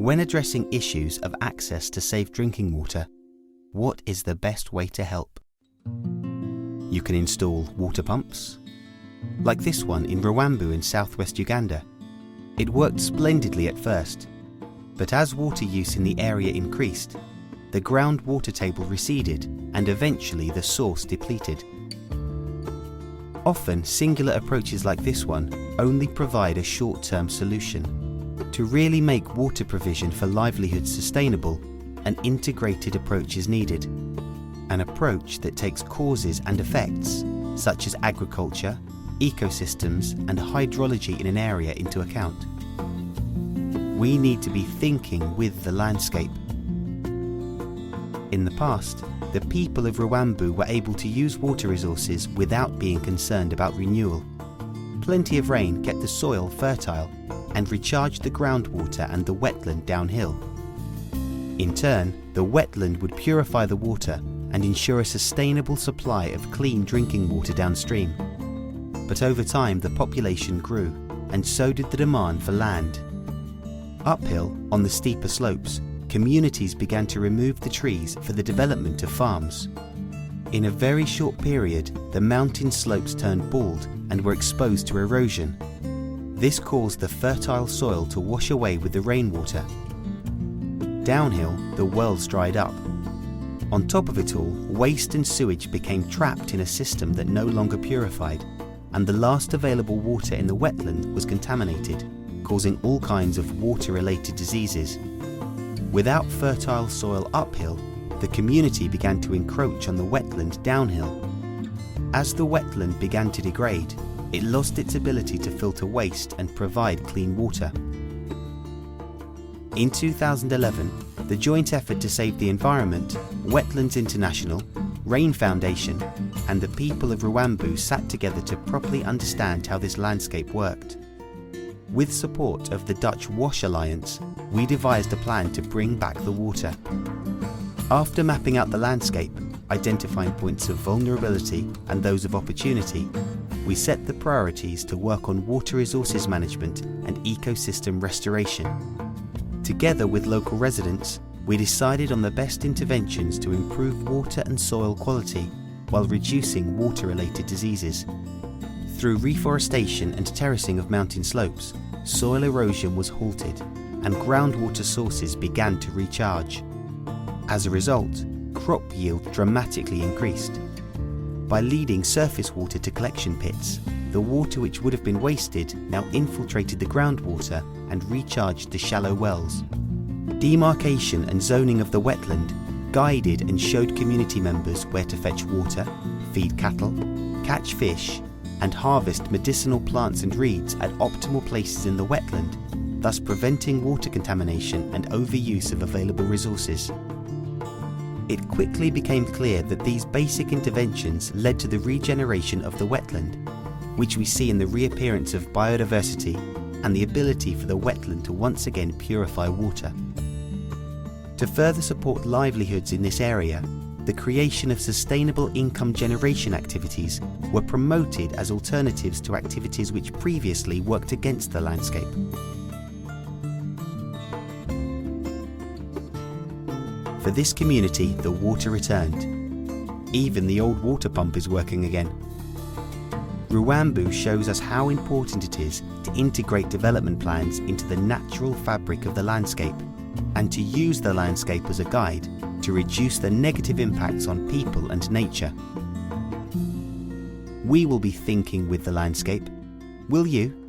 When addressing issues of access to safe drinking water, what is the best way to help? You can install water pumps, like this one in Rwambu in southwest Uganda. It worked splendidly at first, but as water use in the area increased, the groundwater table receded and eventually the source depleted. Often, singular approaches like this one only provide a short-term solution. To really make water provision for livelihoods sustainable, an integrated approach is needed. An approach that takes causes and effects, such as agriculture, ecosystems, and hydrology in an area into account. We need to be thinking with the landscape. In the past, the people of Rwambu were able to use water resources without being concerned about renewal. Plenty of rain kept the soil fertile and recharged the groundwater and the wetland downhill. In turn, the wetland would purify the water and ensure a sustainable supply of clean drinking water downstream. But over time, the population grew, and so did the demand for land. Uphill, on the steeper slopes, communities began to remove the trees for the development of farms. In a very short period, the mountain slopes turned bald and were exposed to erosion. This caused the fertile soil to wash away with the rainwater. Downhill, the wells dried up. On top of it all, waste and sewage became trapped in a system that no longer purified, and the last available water in the wetland was contaminated, causing all kinds of water-related diseases. Without fertile soil uphill, the community began to encroach on the wetland downhill. As the wetland began to degrade, it lost its ability to filter waste and provide clean water. In 2011, the joint effort to save the environment, Wetlands International, Rain Foundation, and the people of Rwambu sat together to properly understand how this landscape worked. With support of the Dutch Wash Alliance, we devised a plan to bring back the water. After mapping out the landscape, identifying points of vulnerability and those of opportunity, we set the priorities to work on water resources management and ecosystem restoration. Together with local residents, we decided on the best interventions to improve water and soil quality while reducing water-related diseases. Through reforestation and terracing of mountain slopes, soil erosion was halted and groundwater sources began to recharge. As a result, crop yield dramatically increased. By leading surface water to collection pits, the water which would have been wasted now infiltrated the groundwater and recharged the shallow wells. Demarcation and zoning of the wetland guided and showed community members where to fetch water, feed cattle, catch fish, and harvest medicinal plants and reeds at optimal places in the wetland, thus preventing water contamination and overuse of available resources. It quickly became clear that these basic interventions led to the regeneration of the wetland, which we see in the reappearance of biodiversity and the ability for the wetland to once again purify water. To further support livelihoods in this area, the creation of sustainable income generation activities were promoted as alternatives to activities which previously worked against the landscape. For this community, the water returned. Even the old water pump is working again. Rwambu shows us how important it is to integrate development plans into the natural fabric of the landscape and to use the landscape as a guide to reduce the negative impacts on people and nature. We will be thinking with the landscape. Will you?